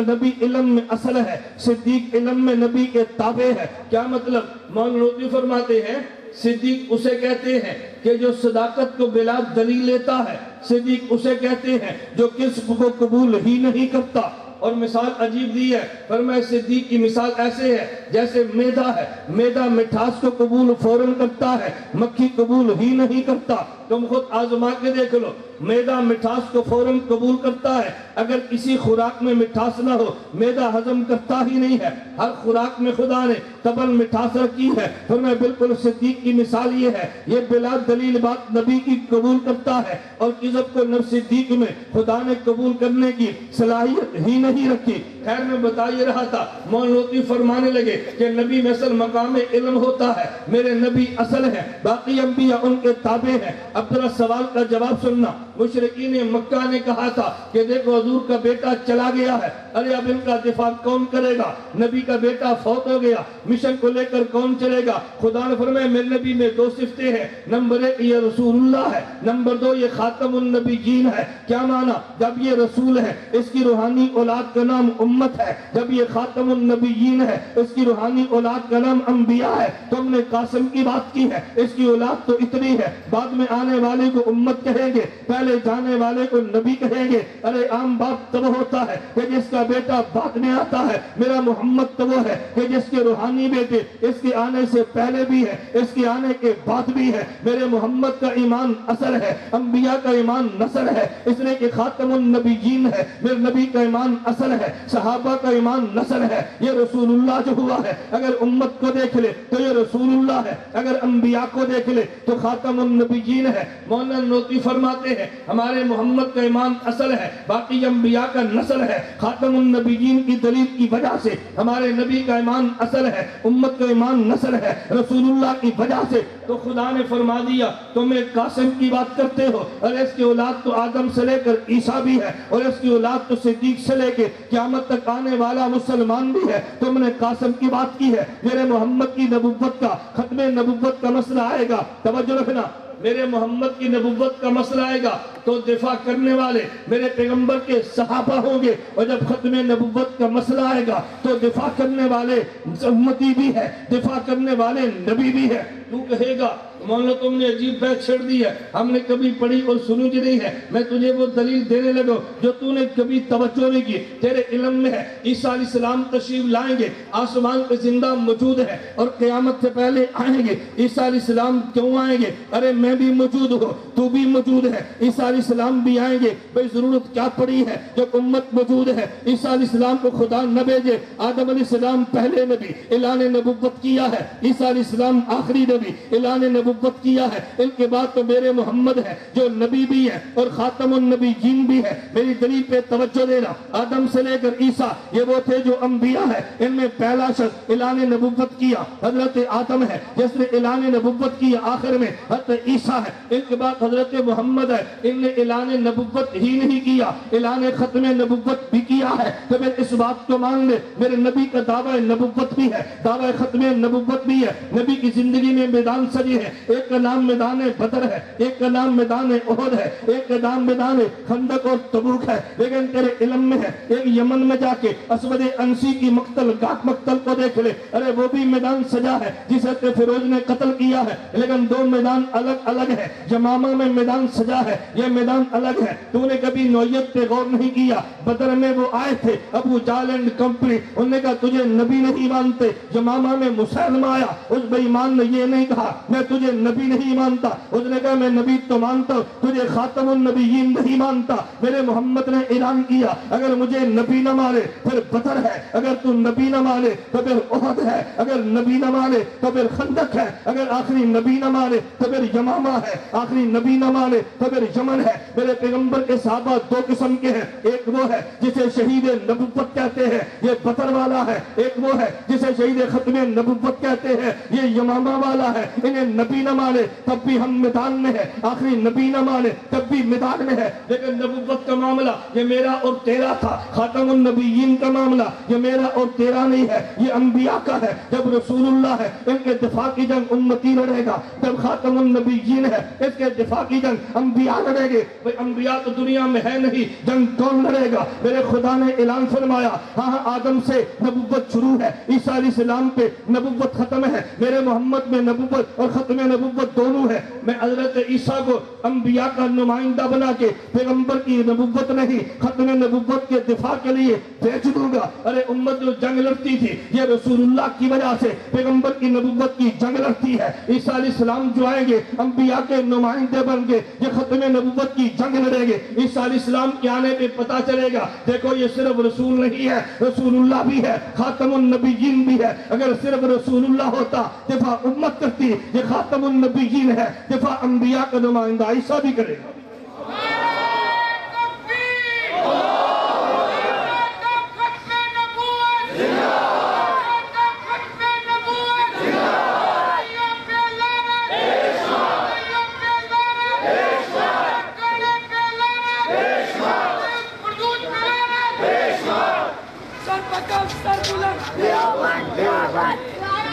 نبی علم میں اصل ہے، صدیق علم میں نبی کے تابع ہے۔ کیا مطلب؟ مولانا نوتوی فرماتے ہیں صدیق اسے کہتے ہیں کہ جو صداقت کو بلا دلیل لیتا ہے، صدیق اسے کہتے ہیں جو کسب کو قبول ہی نہیں کرتا۔ اور مثال عجیب دی ہے، فرمایا صدیق کی مثال ایسے ہے جیسے میدا ہے، میدا مٹھاس کو قبول فوراً کرتا ہے، مکھی قبول ہی نہیں کرتا۔ تم خود آزما کے دیکھ لو، میدا مٹھاس کو فوراً قبول کرتا ہے، اگر کسی خوراک میں مٹھاس نہ ہو میدا ہضم کرتا ہی نہیں ہے۔ ہر خوراک میں خدا نے طبعاً مٹھاس رکھی ہے۔ فرمایا بالکل صدیق کی مثال یہ ہے، یہ بلا دلیل بات نبی کی قبول کرتا ہے، اور کذب کو نفس صدیق میں خدا نے قبول کرنے کی صلاحیت ہی نہیں رکھی۔ خیر میں بتا یہ رہا تھا، مولانا نوتوی فرمانے لگے کہ نبی میں اصل مقام علم ہوتا ہے، میرے نبی اصل ہیں، باقی انبیاء ان کے تابع ہیں۔ اب ذرا سوال کا جواب سننا۔ مشرکین مکہ نے کہا تھا کہ دیکھو حضور کا بیٹا چلا گیا ہے، ارے اب ان کا دفاع کون کرے گا؟ نبی کا بیٹا فوت ہو گیا، مشن کو لے کر کون چلے گا؟ خدا نے فرمایا میرے نبی میں دو صفتیں ہیں، نمبر ایک یہ رسول اللہ ہے، نمبر دو یہ خاتم النبیین ہے۔ کیا معنی؟ جب یہ رسول ہے اس کی روحانی اولاد کا نام امت ہے، جب یہ خاتم النبیین ہے اس کی روحانی اولاد کا نام انبیاء ہے۔ تم نے قاسم کی بات کی ہے، اس کی اولاد تو اتنی ہے، بعد میں آنے والے کو امت کہیں گے، پہلے جانے والے کو نبی کہیں گے۔ ارے عام بات تب ہوتا ہے کہ جس کا بیٹا بعد میں آتا ہے، میرا محمد تو وہ ہے کہ جس کے روحانی بیٹے اس کے آنے سے پہلے بھی ہے، اس کے آنے کے بعد بھی ہے۔ میرے محمد کا ایمان اصل ہے، انبیاء کا ایمان نسل ہے، اس لیے کہ خاتم النبیین ہے۔ میرے نبی کا ایمان اصل ہے، صحابہ کا ایمان نسل ہے۔ یہ رسول اللہ جو ہوا ہے اگر امت کو دیکھ لے تو یہ رسول اللہ ہے، اگر انبیاء کو دیکھ لے تو خاتم النبیین ہے۔ مولانا نوتوی فرماتے ہیں ہمارے محمد کا ایمان اصل ہے، باقی انبیاء کا نسل ہے۔ خاتم النبیین کی دلیل کی وجہ سے ہمارے نبی کا ایمان اصل ہے، امت کا ایمان نسل ہے، رسول اللہ کی وجہ سے تو خدا نے فرما دیا تم ایک قاسم کی بات کرتے ہو، اور اس کی اولاد تو آدم سے لے کر عیسیٰ بھی ہے، اور اس کی اولاد تو صدیق سے لے کے قیامت تک آنے والا مسلمان بھی ہے۔ تم نے قاسم کی بات کی ہے۔ میرے محمد کی نبوت کا ختم نبوت کا مسئلہ آئے گا، توجہ رکھنا، میرے محمد کی نبوت کا مسئلہ آئے گا تو دفاع کرنے والے میرے پیغمبر کے صحابہ ہوں گے، اور جب ختم نبوت کا مسئلہ آئے گا تو دفاع کرنے والے امتی بھی ہے، دفاع کرنے والے نبی بھی ہے۔ تو کہے گا مولانا تم نے عجیب بات چھڑ دی ہے، ہم نے کبھی پڑھی اور سنی نہیں ہے۔ میں تجھے وہ دلیل دینے لگا جو تو نے کبھی توجہ نہیں کی، تیرے علم میں ہے۔ عیسیٰ علیہ السلام تشریف لائیں گے، آسمان پہ زندہ موجود ہے اور قیامت سے پہلے آئیں گے۔ عیسیٰ علیہ السلام کیوں آئیں گے؟ ارے میں بھی موجود ہوں، تو بھی موجود ہے، عیسیٰ علیہ السلام بھی آئیں گے۔ بھئی ضرورت کیا پڑی ہے جب امت موجود ہے؟ عیسیٰ علیہ السلام کو خدا نہ بھیجے؟ آدم علیہ السلام پہلے نبی، اعلان نبوت کیا ہے، عیسیٰ علیہ السلام آخری نبی، اعلان نبوت کیا ہے۔ ان کے بعد تو میرے محمد ہے جو نبی بھی ہے اور خاتم النبیین بھی ہے۔ میری دلیل پہ توجہ دینا، آدم سے لے کر عیسیٰ یہ وہ تھے جو انبیاء ہے، ان میں پہلا شخص اعلان نبوت کیا حضرت آدم ہے، جس نے اعلان نبوت کیا آخر میں حضرت عیسیٰ ہے۔ ان کے بعد حضرت محمد ہے، ان نے اعلان نبوت ہی نہیں کیا، اعلان ختم نبوت بھی کیا ہے۔ تو پھر اس بات کو مان لے میرے نبی کا دعویٰ نبوت بھی ہے، دعویٰ ختم نبوت بھی ہے۔ نبی کی زندگی میں میدان سجے ہیں، ایک کا نام میدان بدر ہے، ایک کا نام میدان احد ہے، ایک کا نام میدان خندق اور تبوک ہے۔ لیکن تیرے علم میں ہے ایک یمن میں جا کے اسود انسی کی مقتل گاہ مقتل کو دیکھ لے، ارے وہ بھی میدان سجا ہے جسے فیروز نے قتل کیا ہے، لیکن دو میدان الگ الگ ہے۔ یمامہ میں میدان سجا ہے، یہ میدان الگ ہے۔ تو نے کبھی نوعیت پہ غور نہیں کیا؟ بدر میں وہ آئے تھے ابو جہل اینڈ کمپنی، انہوں نے کہا تجھے نبی نہیں مانتے۔ یمامہ میں مسلمہ آیا، اس بے ایمان نے یہ نہیں نہیں کہا میں تجھے نبی نہیں مانتا، اس نے کہا میں نبی تو مانتا ہوں، تجھے خاتم النبیین نہیں مانتا۔ میرے محمد نے اعلان کیا اگر مجھے نبی نہ مانے پھر بدر ہے، اگر تو نبی نہ مانے تو پھر احد ہے، اگر نبی نہ مانے تو پھر خندق ہے، اگر آخری نبی نہ مانے تو پھر یمامہ ہے، آخری نبی نہ مانے تو پھر یمن ہے۔ میرے پیغمبر کے صحابہ دو قسم کے ہیں، ایک وہ ہے جسے شہید نبوت کہتے ہیں، یہ بدر والا ہے، ایک وہ ہے جسے شہید ختم نبوت کہتے ہیں، یہ یمامہ والا ہے۔ انہیں نبی نہ مانے تب بھی ہم میدان میں ہے، آخری نبی نہ مانے تب بھی میدان میں ہے۔ لیکن نبوت کا معاملہ یہ میرا اور تیرا تھا، خاتم النبیین کا معاملہ یہ میرا اور تیرا نہیں ہے، یہ انبیاء کا ہے۔ جب رسول اللہ ہے ان کے دفاع کی جنگ امتی لڑے گا، جب خاتم النبیین ہے اس کے دفاع کی جنگ انبیاء لڑے گے۔ بھئی انبیاء تو دنیا میں ہے نہیں، جنگ کون لڑے گا؟ میرے خدا نے اعلان فرمایا ہاں آدم سے نبوت شروع ہے، عیسیٰ علیہ السلام پہ نبوت ختم ہے، میرے محمد میں نبوت اور ختم نبوت دونوں ہے۔ میں حضرت عیسیٰ کو انبیاء کا نمائندہ بنا کے پیغمبر کی نبوت نہیں ختم نبوت کے دفاع کے لیے بھیج دوں گا۔ ارے امت جو جنگ لڑتی تھی یہ رسول اللہ کی وجہ سے پیغمبر کی نبوت کی جنگ لڑتی ہے۔ عیسیٰ علیہ السلام جو آئیں گے انبیاء کے نمائندے بن کے یہ ختم نبوت کی جنگ لڑیں گے۔ عیسیٰ علیہ السلام کے آنے پہ پتا چلے گا دیکھو یہ صرف رسول نہیں ہے، رسول اللہ بھی ہے، خاتم النبیین بھی ہے۔ اگر صرف رسول اللہ ہوتا دفاع امت کرتی، یہ خاتم النبیین ہے، دفاع انبیاء کا نمائندہ عیسیٰ بھی کرے گا۔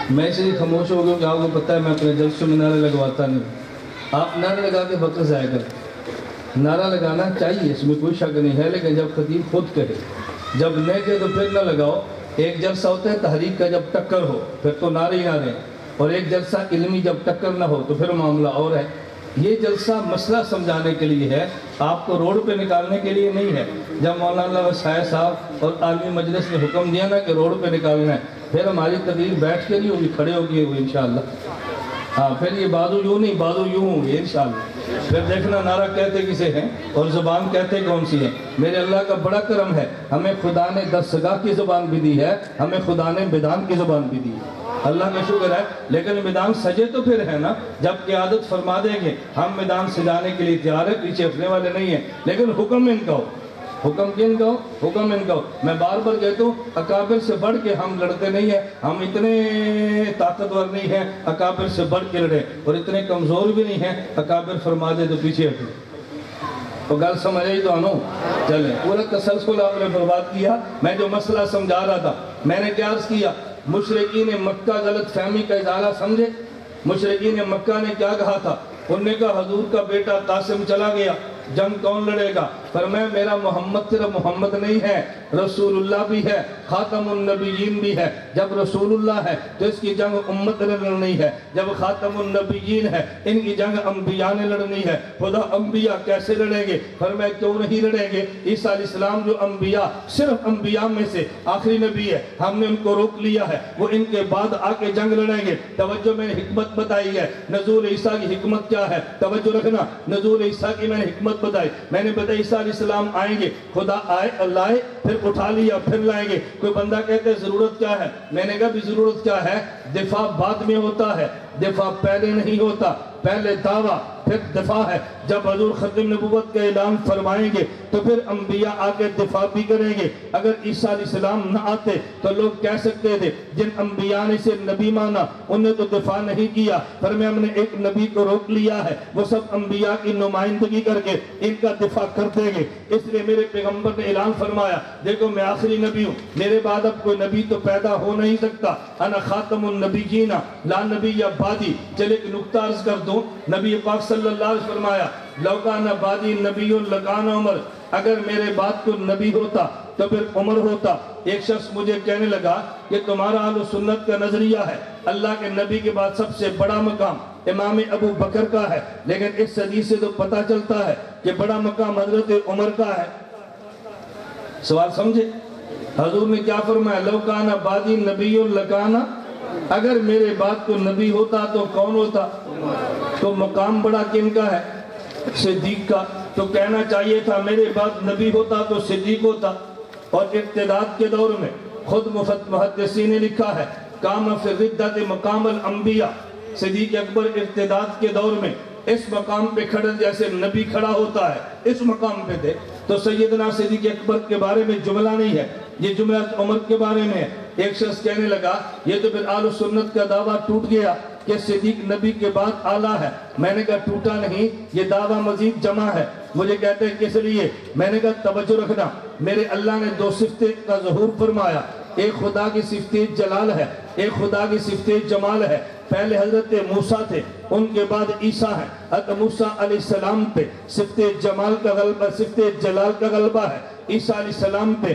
میں اس لیے خاموش ہو گیا کہ آپ کو پتہ ہے میں اپنے جلسوں میں نعرے لگواتا نہیں۔ آپ نعرے لگا کے وقت ضائع کریں۔ نعرہ لگانا چاہیے، اس میں کوئی شک نہیں ہے، لیکن جب خطیب خود کہے، جب نہ کہے تو پھر نہ لگاؤ۔ ایک جلسہ ہوتا ہے تحریک کا جب ٹکر ہو پھر تو نعرے ہی نعرے، اور ایک جلسہ علمی جب ٹکر نہ ہو تو پھر معاملہ اور ہے۔ یہ جلسہ مسئلہ سمجھانے کے لیے ہے، آپ کو روڈ پہ نکالنے کے لیے نہیں ہے۔ جب مولانا وسائے صاحب اور عالمی مجلس نے حکم دیا نا کہ روڈ پہ نکالنا ہے، پھر ہماری تقریر بیٹھ کے نہیں ہوگی، کھڑے ہو گئے ہوئے انشاءاللہ۔ ہاں پھر یہ بازو یوں نہیں، بازو یوں ہوں گے انشاءاللہ۔ پھر دیکھنا نعرہ کہتے کسے ہیں اور زبان کہتے کون سی ہے۔ میرے اللہ کا بڑا کرم ہے، ہمیں خدا نے درسگاہ کی زبان بھی دی ہے، ہمیں خدا نے میدان کی زبان بھی دی ہے، اللہ کا شکر ہے۔ لیکن میدان سجے تو پھر ہے نا، جب قیادت فرما دیں گے ہم میدان سجانے کے لیے تیار ہیں، پیچھے ہٹنے والے نہیں ہیں۔ لیکن حکم ان کا ہو، حکم کن کا ہو، حکم ان کا ہو۔ میں بار بار کہتا ہوں اکابر سے بڑھ کے ہم لڑتے نہیں ہیں، ہم اتنے طاقتور نہیں ہیں اکابر سے بڑھ کے لڑے، اور اتنے کمزور بھی نہیں ہیں اکابر فرما دے تو پیچھے ہٹے۔ تو گل سمجھ آئی تو آنو چلیں، پورا تسلسل آپ نے برباد کیا۔ میں جو مسئلہ سمجھا رہا تھا، میں نے کیا عرض کیا؟ مشرکین مکہ غلط فہمی کا ازالہ سمجھے۔ مشرکین مکہ نے کیا کہا تھا؟ انہوں نے کہا حضور کا بیٹا قاسم چلا گیا، جنگ کون لڑے گا؟ فرمایا میرا محمد صرف محمد نہیں ہے، رسول اللہ بھی ہے، خاتم النبیین بھی ہے۔ جب رسول اللہ ہے تو اس کی جنگ امت نے لڑنی ہے، جب خاتم النبیین ہے ان کی جنگ انبیاء نے لڑنی ہے۔ خدا انبیاء کیسے لڑیں گے؟ فرمایا کیوں نہیں لڑیں گے؟ عیسیٰ علیہ السلام جو انبیاء صرف انبیاء میں سے آخری نبی ہے، ہم نے ان کو روک لیا ہے، وہ ان کے بعد آ کے جنگ لڑیں گے۔ توجہ میں نے حکمت بتائی ہے، نزول عیسیٰ کی حکمت کیا ہے؟ توجہ رکھنا، نزول عیسیٰ کی میں نے حکمت بتائی۔ میں نے بتایا عیسیٰ علیہ السلام آئیں گے، خدا آئے اللہ آئے پھر اٹھا لیا پھر لائیں گے۔ کوئی بندہ کہتے ہیں ضرورت کیا ہے؟ میں نے کہا بھی ضرورت کیا ہے؟ دفاع بعد میں ہوتا ہے، دفاع پہلے نہیں ہوتا۔ پہلے دعویٰ پھر دفاع ہے۔ جب حضور ختم نبوت کا اعلان فرمائیں گے تو پھر انبیاء آ کے دفاع بھی کریں گے۔ اگر عیسیٰ علیہ السلام نہ آتے تو لوگ کہہ سکتے تھے جن انبیاء نے اسے نبی مانا انہیں تو دفاع نہیں کیا، فرمایا ہم نے ایک نبی کو روک لیا ہے، وہ سب انبیاء کی نمائندگی کر کے ان کا دفاع کر دیں گے۔ اس لیے میرے پیغمبر نے اعلان فرمایا دیکھو میں آخری نبی ہوں، میرے بعد اب کوئی نبی تو پیدا ہو نہیں سکتا، انا خاتم النبیین لا نبی بعدی۔ چلے ایک نکتہ عرض کر دوں، نبی پاک صلی اللہ علیہ وسلم فرمایا لو کان بعدی نبی لکان عمر، اگر میرے بعد کوئی نبی ہوتا تو پھر عمر ہوتا۔ ایک شخص مجھے کہنے لگا کہ تمہارا اہل سنت کا نظریہ ہے اللہ کے نبی کے بعد سب سے بڑا مقام امام ابو بکر کا ہے، لیکن اس حدیث سے تو پتہ چلتا ہے کہ بڑا مقام حضرت عمر کا ہے۔ سوال سمجھے؟ حضور نے کیا فرمایا؟ لو کان بعدی نبی لکان اگر میرے بعد کوئی نبی ہوتا تو کون ہوتا؟ تو مقام بڑا کن کا ہے؟ صدیق کا. تو کہنا چاہیے تھا میرے بعد نبی ہوتا تو صدیق ہوتا. اور ارتداد کے دور میں خود محدثین نے لکھا ہے قام فی الردۃ مقام الانبیاء. صدیق اکبر ارتداد کے دور میں اس مقام پہ کھڑے جیسے نبی کھڑا ہوتا ہے اس مقام پہ تھے. تو سیدنا صدیق اکبر کے بارے میں جملہ نہیں ہے, یہ جملہ عمر کے بارے میں ہے. ایک شخص کہنے لگا یہ تو پھر اہل سنت کا دعویٰ ٹوٹ گیا کہ صدیق نبی کے بعد اعلیٰ ہے. میں نے کہا ٹوٹا نہیں, یہ دعویٰ مزید جمع ہے. مجھے کہتے ہیں کس لیے؟ میں نے کہا توجہ رکھنا, میرے اللہ نے دو صفتیں کا ظہور فرمایا. ایک خدا کی صفت جلال ہے, ایک خدا کی صفت جمال ہے. پہلے حضرت موسیٰ تھے, ان کے بعد عیسیٰ ہیں. حضرت موسیٰ علیہ السلام پہ صفت جمال کا غلبہ, صفت جلال کا غلبہ ہے. عیسیٰ علیہ السلام پہ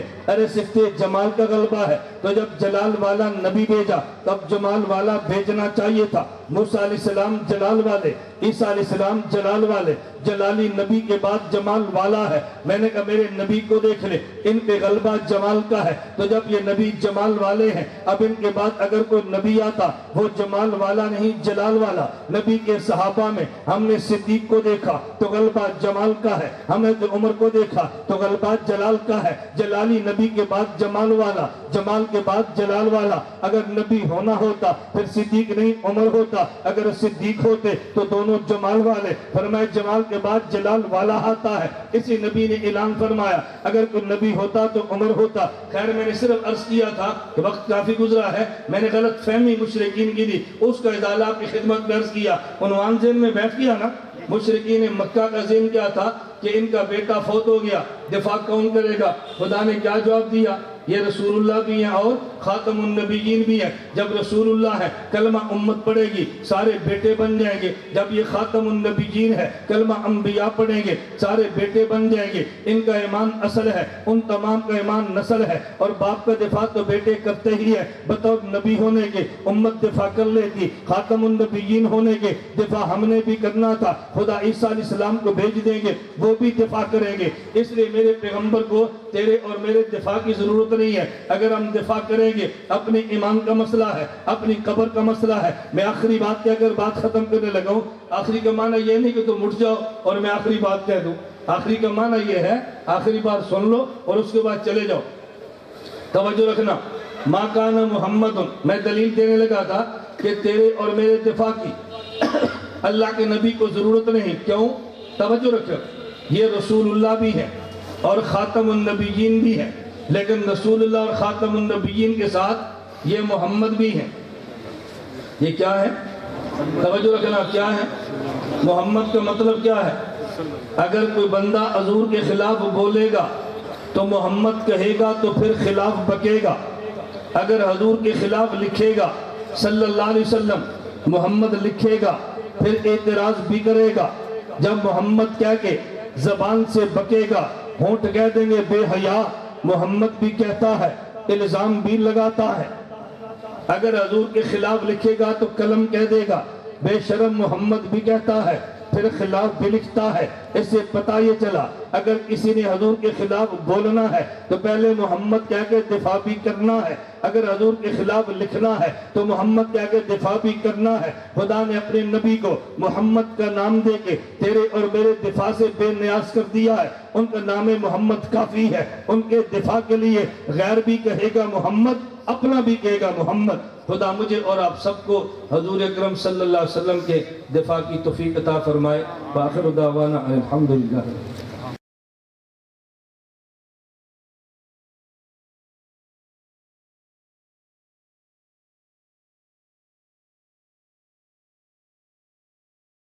صفت جمال کا غلبہ ہے. تو جب جلال والا نبی بھیجا تب جمال والا بھیجنا چاہیے تھا. موسیٰ علیہ السلام جلال والے, عیسیٰ علیہ السلام جلال والے. جلالی نبی کے بعد جمال والا ہے. میں نے کہا میرے نبی کو دیکھ لے, ان پہ غلبہ جمال کا ہے. تو جب یہ نبی جمال والے ہیں, اب ان کے بعد اگر کوئی نبی آتا وہ جمال والا نہیں جلال والا. نبی کے صحابہ میں ہم نے صدیق کو دیکھا تو غلبہ جمال کا ہے, ہم نے عمر کو دیکھا تو غلبہ جلال کا ہے. جلالی نبی کے بعد جمال والا, جمال کے بعد جلال والا. اگر نبی ہونا ہوتا پھر صدیق نہیں عمر ہوتا. اگر صدیق ہوتے تو دونوں جمال والے. فرمایا جمال کے بعد جلال والا آتا ہے. اسی نبی نے اعلان فرمایا اگر کوئی نبی ہوتا تو عمر ہوتا. خیر میں نے صرف عرض کیا تھا کہ وقت کافی گزرا ہے, میں نے غلط فہمی مشرکین کی دی, اس کا ازالہ آپ کی خدمت میں عرض کیا. عنوان ذہن میں بیٹھ گیا نا, مشرکین مکہ کا ذہن کیا تھا کہ ان کا بیٹا فوت ہو گیا, دفاع کون کرے گا؟ خدا نے کیا جواب دیا؟ یہ رسول اللہ بھی ہیں اور خاتم النبیین بھی ہیں. جب رسول اللہ ہے کلمہ امت پڑھے گی سارے بیٹے بن جائیں گے. جب یہ خاتم النبیین ہے کلمہ انبیاء پڑھیں گے سارے بیٹے بن جائیں گے. ان کا ایمان اصل ہے, ان تمام کا ایمان نسل ہے. اور باپ کا دفاع تو بیٹے کرتے ہی ہیں. بطور نبی ہونے کے امت دفاع کر لیتی, خاتم النبیین ہونے کے دفاع ہم نے بھی کرنا تھا. خدا عیسیٰ علیہ السلام کو بھیج دیں گے, وہ بھی دفاع کریں گے. اس لیے میرے پیغمبر کو تیرے اور میرے دفاع کی ضرورت نہیں ہے. اگر ہم دفاع کریں گے اپنے ایمان کا مسئلہ ہے, اپنی قبر کا مسئلہ ہے. میں آخری بات کہہ کر بات ختم کرنے لگا ہوں. آخری کا معنی یہ نہیں کہ تم اٹھ جاؤ اور میں آخری بات کہہ دوں. آخری کا معنی یہ ہے آخری بات سن لو اور اس کے بعد چلے جاؤ. توجہ رکھنا. ما کان محمد, میں دلیل دینے لگا تھا کہ تیرے اور میرے دفاع کی اللہ کے نبی کو ضرورت نہیں. کیوں؟ توجہ رکھو, یہ رسول اللہ بھی ہے اور خاتم النبیین بھی ہے, لیکن رسول اللہ اور خاتم النبیین کے ساتھ یہ محمد بھی ہیں. یہ کیا ہے؟ توجہ رکھنا, کیا ہے محمد کا مطلب کیا ہے؟ اگر کوئی بندہ حضور کے خلاف بولے گا تو محمد کہے گا تو پھر خلاف بکے گا. اگر حضور کے خلاف لکھے گا صلی اللہ علیہ وسلم, محمد لکھے گا پھر اعتراض بھی کرے گا. جب محمد کہہ کے زبان سے بکے گا, ہونٹ کہہ دیں گے بے حیا, محمد بھی کہتا ہے, الزام بھی لگاتا ہے. اگر حضور کے خلاف لکھے گا تو قلم کہہ دے گا بے شرم, محمد بھی کہتا ہے, پھر خلاف بھی لکھتا ہے. اس سے پتہ یہ چلا اگر کسی نے حضور کے خلاف بولنا ہے تو پہلے محمد کہہ کے دفاع بھی کرنا ہے. اگر حضور کے خلاف لکھنا ہے تو محمد کہہ کے دفاع بھی کرنا ہے. خدا نے اپنے نبی کو محمد کا نام دے کے تیرے اور میرے دفاع سے بے نیاز کر دیا ہے. ان کا نام محمد کافی ہے. ان کے دفاع کے لیے غیر بھی کہے گا محمد, اپنا بھی کہے گا محمد. خدا مجھے اور آپ سب کو حضور اکرم صلی اللہ علیہ وسلم کے دفاع کی توفیق عطا فرمائے. بآخر دعوانا الحمدللہ.